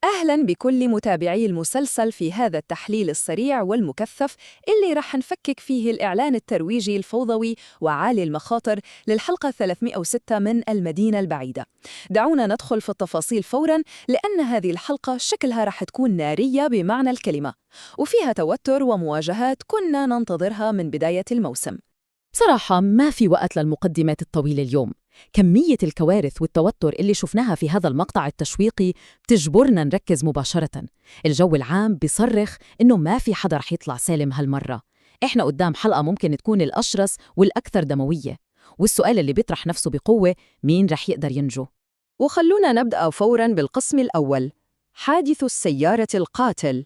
أهلاً بكل متابعي المسلسل في هذا التحليل السريع والمكثف اللي رح نفكك فيه الإعلان الترويجي الفوضوي وعالي المخاطر للحلقة 306 من المدينة البعيدة. دعونا ندخل في التفاصيل فوراً لأن هذه الحلقة شكلها رح تكون نارية بمعنى الكلمة، وفيها توتر ومواجهات كنا ننتظرها من بداية الموسم. بصراحة ما في وقت للمقدمات الطويلة اليوم. كمية الكوارث والتوتر اللي شفناها في هذا المقطع التشويقي بتجبرنا نركز مباشرة. الجو العام بيصرخ إنه ما في حدا رح يطلع سالم هالمرة. إحنا قدام حلقة ممكن تكون الأشرس والأكثر دموية، والسؤال اللي بيطرح نفسه بقوة: مين رح يقدر ينجو؟ وخلونا نبدأ فوراً بالقسم الأول، حادث السيارة القاتل.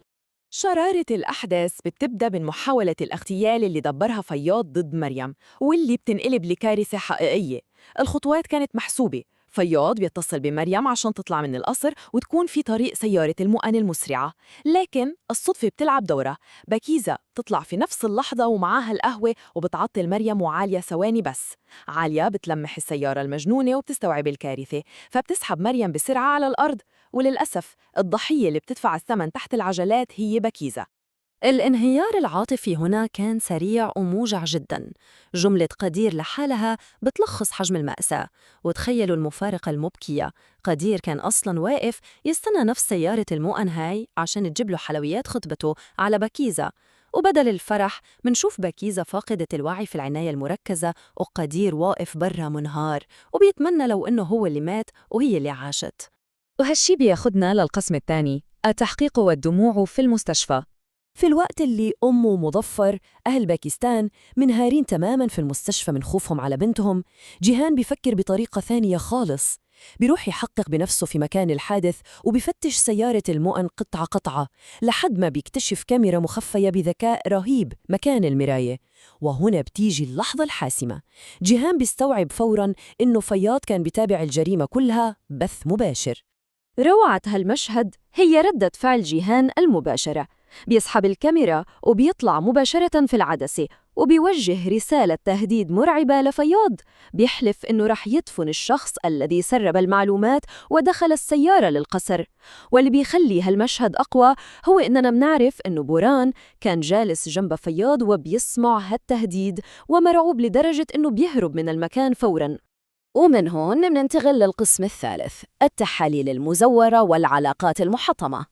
شرارة الأحداث بتبدأ من محاولة الاغتيال اللي دبرها فياض ضد مريم، واللي بتنقلب لكارثة حقيقية. الخطوات كانت محسوبة. فياض بيتصل بمريم عشان تطلع من القصر وتكون في طريق سيارة المؤن المسرعة، لكن الصدفة بتلعب دورة. بكيزة بتطلع في نفس اللحظة ومعاها القهوة وبتعطل مريم وعالية ثواني بس. عالية بتلمح السيارة المجنونة وبتستوعب الكارثة، فبتسحب مريم بسرعة على الأرض. وللأسف الضحية اللي بتدفع الثمن تحت العجلات هي بكيزة. الانهيار العاطفي هنا كان سريع وموجع جدا. جملة قدير لحالها بتلخص حجم المأساة. وتخيلوا المفارقة المبكية، قدير كان أصلا واقف يستنى نفس سيارة المؤن هاي عشان تجيب له حلويات خطبته على بكيزة، وبدل الفرح منشوف بكيزة فاقدة الوعي في العناية المركزة، وقدير واقف برا منهار وبيتمنى لو إنه هو اللي مات وهي اللي عاشت. وهالشي بياخدنا للقسم الثاني، التحقيق والدموع في المستشفى. في الوقت اللي أم ومظفر أهل باكستان منهارين تماماً في المستشفى من خوفهم على بنتهم، جيهان بيفكر بطريقة ثانية خالص. بيروح يحقق بنفسه في مكان الحادث وبيفتش سيارة المؤن قطعة قطعة لحد ما بيكتشف كاميرا مخفية بذكاء رهيب مكان المراية. وهنا بتيجي اللحظة الحاسمة. جيهان بيستوعب فوراً إنه فياض كان بيتابع الجريمة كلها بث مباشر. روعة هالمشهد هي ردة فعل جيهان المباشرة. بيسحب الكاميرا وبيطلع مباشرة في العدسة وبيوجه رسالة تهديد مرعبة لفياض. بيحلف إنه رح يدفن الشخص الذي سرب المعلومات ودخل السيارة للقصر. واللي بيخلي هالمشهد أقوى هو إننا منعرف إنه بوران كان جالس جنب فياض وبيسمع هالتهديد ومرعوب لدرجة إنه بيهرب من المكان فوراً. ومن هون مننتقل للقسم الثالث، التحاليل المزورة والعلاقات المحطمة.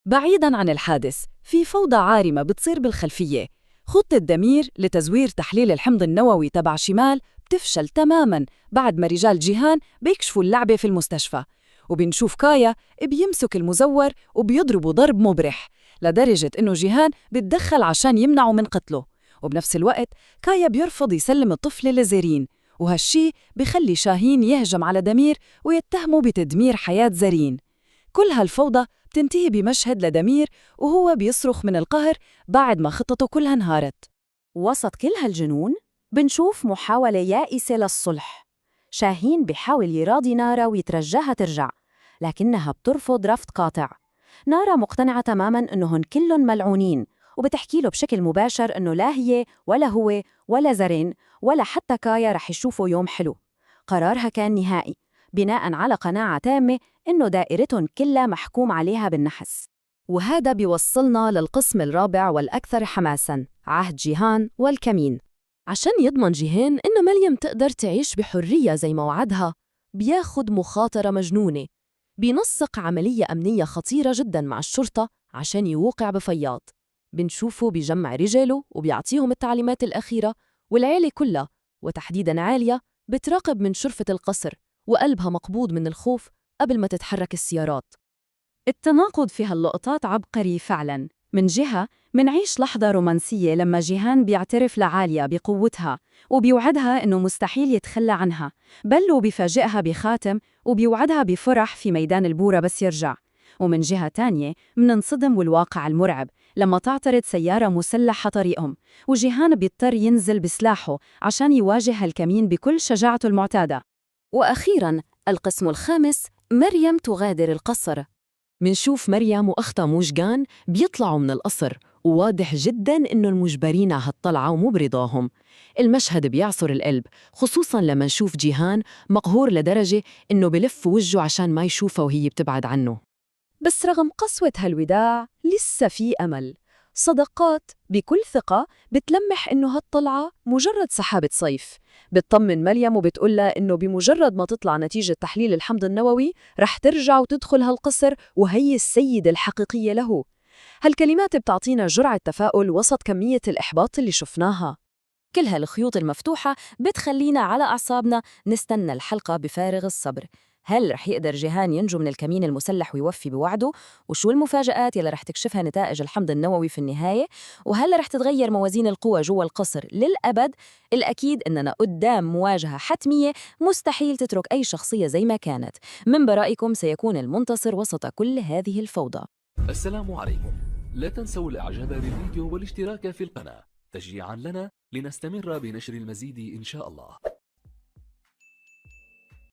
بعيداً عن الحادث، في فوضى عارمة بتصير بالخلفية. خطة دمير لتزوير تحليل الحمض النووي تبع شمال بتفشل تماماً بعد ما رجال جيهان بيكشفوا اللعبة في المستشفى. وبنشوف كايا بيمسك المزور وبيضربه ضرب مبرح لدرجة إنه جيهان بيتدخل عشان يمنعه من قتله. وبنفس الوقت كايا بيرفض يسلم الطفل لزيرين، وهالشي بخلي شاهين يهجم على دمير ويتهمه بتدمير حياة زرين. كل هالفوضى بتنتهي بمشهد لدمير وهو بيصرخ من القهر بعد ما خطته كلها انهارت. وسط كل هالجنون بنشوف محاولة يائسة للصلح. شاهين بيحاول يراضي نارا ويترجاها ترجع، لكنها بترفض رفض قاطع. نارا مقتنعة تماماً إنهن كلن ملعونين، وبتحكي له بشكل مباشر إنه لا هي ولا هو ولا زرين ولا حتى كايا رح يشوفوا يوم حلو. قرارها كان نهائي بناءً على قناعة تامة إنه دائرتهم كلها محكوم عليها بالنحس. وهذا بيوصلنا للقسم الرابع والأكثر حماساً، عهد جيهان والكمين. عشان يضمن جيهان إن مريم تقدر تعيش بحرية زي ما وعدها، بياخد مخاطرة مجنونة. بينسق عملية أمنية خطيرة جداً مع الشرطة عشان يوقع بفياض. بنشوفه بيجمع رجاله وبيعطيهم التعليمات الأخيرة، والعيلة كلها وتحديداً عالية بتراقب من شرفة القصر وقلبها مقبوض من الخوف قبل ما تتحرك السيارات. التناقض في هاللقطات عبقري فعلاً. من جهة منعيش لحظة رومانسية لما جيهان بيعترف لعالية بقوتها وبيوعدها إنه مستحيل يتخلى عنها، بل وبيفاجئها بخاتم وبيوعدها بفرح في ميدان البورة بس يرجع. ومن جهة تانية مننصدم والواقع المرعب لما تعترض سيارة مسلحة طريقهم، وجيهان بيضطر ينزل بسلاحه عشان يواجه الكمين بكل شجاعته المعتادة. وأخيراً القسم الخامس، مريم تغادر القصر. منشوف مريم وأختها موجان بيطلعوا من القصر، وواضح جداً إنه المجبرين على هالطلعة ومو برضاهم. المشهد بيعصر القلب، خصوصاً لما نشوف جيهان مقهور لدرجة إنه بلف وجهه عشان ما يشوفها وهي بتبعد عنه. بس رغم قسوة هالوداع لسه في أمل. صداقات بكل ثقة بتلمح إنه هالطلعة مجرد سحابة صيف. بتطمن مريم وبتقولها إنه بمجرد ما تطلع نتيجة تحليل الحمض النووي رح ترجع وتدخل هالقصر وهي السيدة الحقيقية له. هالكلمات بتعطينا جرعة تفاؤل وسط كمية الإحباط اللي شفناها. كل هالخيوط المفتوحة بتخلينا على أعصابنا نستنى الحلقة بفارغ الصبر. هل رح يقدر جيهان ينجو من الكمين المسلح ويوفي بوعده؟ وشو المفاجآت يلي رح تكشفها نتائج الحمض النووي في النهاية؟ وهل رح تتغير موازين القوى جوا القصر للأبد؟ الأكيد إننا قدام مواجهة حتمية مستحيل تترك أي شخصية زي ما كانت. من برائكم سيكون المنتصر وسط كل هذه الفوضى؟ السلام عليكم. لا تنسوا الإعجاب بالفيديو والاشتراك في القناة تشجيعاً لنا لنستمر بنشر المزيد إن شاء الله.